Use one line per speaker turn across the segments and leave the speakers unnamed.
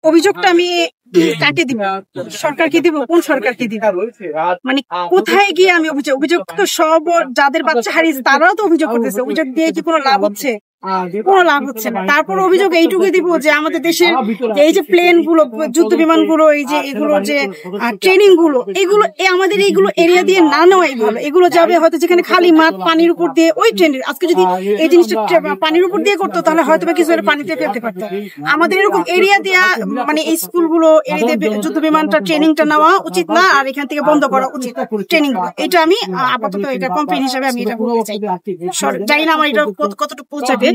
অভিযোগটা আমি কাকে দিব? সরকারকে দিব? কোন সরকারকে দিব? মানে কোথায় গিয়ে আমি অভিযোগ তো সব যাদের বাচ্চা হারিয়েছে তারাও তো অভিযোগ করতেছে। অভিযোগ দিয়ে কি কোনো লাভ হচ্ছে? কোনো লাভ হচ্ছে না। তারপর অভিযোগ এইটুকু দিব যে আমাদের দেশের এই যে প্লেন গুলো, যুদ্ধ বিমান গুলো, এই যে এগুলো যে ট্রেনিং গুলো, এগুলো আমাদের এইগুলো এরিয়া দিয়ে না নেওয়াই ভালো। এগুলো যাবে হয়তো যেখানে খালি মাঠ, পানির উপর দিয়ে ওই ট্রেনের। আজকে যদি এই জিনিসটা পানির উপর দিয়ে করতো তাহলে হয়তো বা কিছু পানিতে ফেলতে পারতো। আমাদের এরকম এরিয়া দেওয়া, মানে এই স্কুলগুলো এরিয়া যুদ্ধ বিমানটা ট্রেনিংটা নেওয়া উচিত না, আর এখান থেকে বন্ধ করা উচিত ট্রেনিং। এটা আমি আপাতত এটা কমপ্লেন হিসাবে আমি এটা বলতে চাই। জানি না আমার এটা কতটুকু পৌঁছাবে।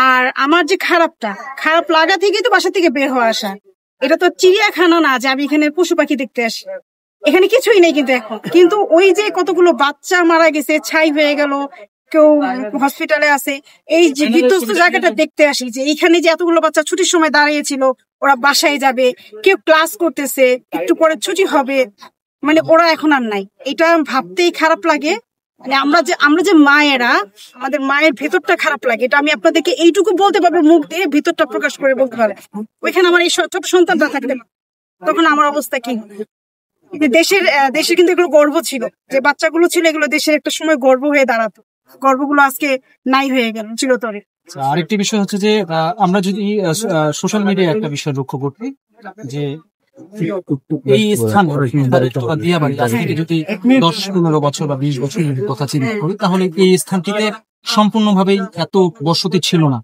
আর আমার যে খারাপ লাগা থেকে তো বাসা থেকে বের হওয়া আসা, এটা তো চিড়িয়াখানা না যে আমি এখানে পশু পাখি দেখতে আসি। এখানে কিছুই নেই কিন্তু এখন। কিন্তু ওই যে কতগুলো বাচ্চা মারা গেছে, ছাই হয়ে গেল, কেউ হসপিটালে আছে, এই যে বিধ্বস্ত জায়গাটা দেখতে আসি, যে এইখানে যে এতগুলো বাচ্চা ছুটির সময় দাঁড়িয়েছিল, ওরা বাসায় যাবে, কেউ ক্লাস করতেছে, একটু পরে ছুটি হবে, মানে ওরা এখন আর নাই। এটা ভাবতেই খারাপ লাগে। মানে আমরা যে মায়েরা, আমাদের মায়ের ভেতরটা খারাপ লাগে। এটা আমি আপনাদেরকে এইটুকু বলতে পারবো, মুখ দিয়ে ভিতরটা প্রকাশ করে বলতে পারে। ওইখানে আমার এই ছোট সন্তানটা থাকতে তখন আমার অবস্থা কি? দেশের কিন্তু এগুলো গর্ব ছিল, যে বাচ্চাগুলো ছিল, এগুলো দেশের একটা সময় গর্ব হয়ে দাঁড়াতো। গর্বগুলো আজকে নাই হয়ে গেল চিরতরে।
আরেকটি বিষয় হচ্ছে যে আমরা যদি সোশ্যাল মিডিয়ায় একটা বিষয় লক্ষ্য করতে, যে এই স্থান দিয়াবাড়ি আজ থেকে যদি 10-15 বছর বা 20 বছর কথা চিন্তা করি, তাহলে এই স্থানটিতে সম্পূর্ণভাবেই এত বসতি ছিল না।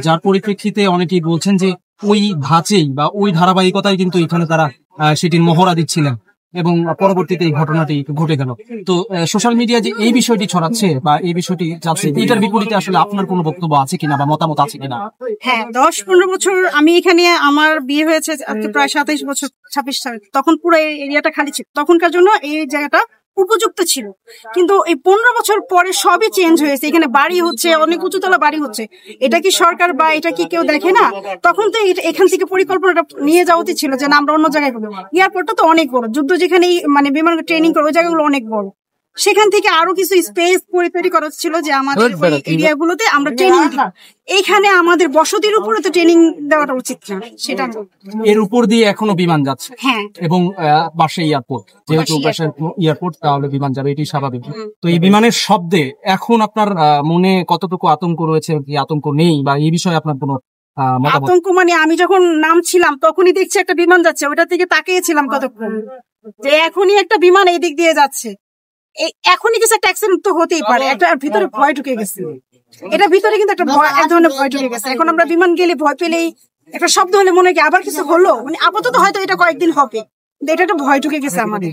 যার পরিপ্রেক্ষিতে অনেকেই বলছেন যে ওই ধাঁচেই বা ওই ধারাবাহিকতায় কিন্তু এখানে তারা সেটির মহড়া দিচ্ছিলেন, এবং পরবর্তীতে এই ঘটনাটি ঘটে গেল। তো সোশ্যাল মিডিয়া যে এই বিষয়টি ছড়াচ্ছে বা এই বিষয়টি যাচ্ছে, এটার বিপরীতে আসলে আপনার কোনো বক্তব্য আছে কিনা বা মতামত আছে কিনা?
হ্যাঁ, 10-15 বছর আমি এখানে, আমার বিয়ে হয়েছে প্রায় 27 বছর, 26 সাল। তখন পুরো এরিয়াটা খালি ছিল। তখনকার জন্য এই জায়গাটা উপযুক্ত ছিল। কিন্তু এই 15 বছর পরে সবই চেঞ্জ হয়েছে। এখানে বাড়ি হচ্ছে, অনেক উঁচুতলা বাড়ি হচ্ছে। এটা কি সরকার বা এটা কি কেউ দেখে না? তখন তো এখান থেকে পরিকল্পনাটা নিয়ে যাওয়া উচিত ছিল, যে না আমরা অন্য জায়গায় করবো। এয়ারপোর্টটা তো অনেক বড়, যুদ্ধ যেখানে মানে বিমান ট্রেনিং করে ওই জায়গাগুলো অনেক বড়। সেখান থেকে আরো কিছু স্পেস তৈরি করা ছিল, যে আমাদের এরিয়া গুলোতে আমরা ট্রেনিং দিই। এইখানে আমাদের বসতির উপরে তো ট্রেনিং দেওয়াটা উচিত না, সেটা
এর উপর দিয়ে এখনো বিমান যাচ্ছে।
হ্যাঁ,
এবং পাশে এয়ারপোর্ট, যেহেতু পাশে এয়ারপোর্ট, তাহলে বিমান যাবে, এটি স্বাভাবিক। তো এই বিমানের শব্দে এখন আপনার মনে কতটুকু আতঙ্ক রয়েছে, কি আতঙ্ক নেই, বা এই বিষয়ে আপনার কোনো
আতঙ্ক? মানে আমি যখন নামছিলাম তখনই দেখছি একটা বিমান যাচ্ছে, ওটা থেকে তাকিয়েছিলাম কতক্ষণ, যে এখনই একটা বিমান এই দিক দিয়ে যাচ্ছে, এখনই কিছু একটা অ্যাক্সিডেন্ট তো হতেই পারে। একটা ভিতরে ভয় ঢুকে গেছে, এটা ভিতরে কিন্তু একটা ভয়, এক ধরনের ভয় ঢুকে গেছে। এখন আমরা বিমান গেলে ভয় পেলেই, একটা শব্দ হলে মনে হয় আবার কিছু হলো, মানে আপাতত হয়তো এটা কয়েকদিন হবে, এটা একটা ভয় ঢুকে গেছে আমাদের।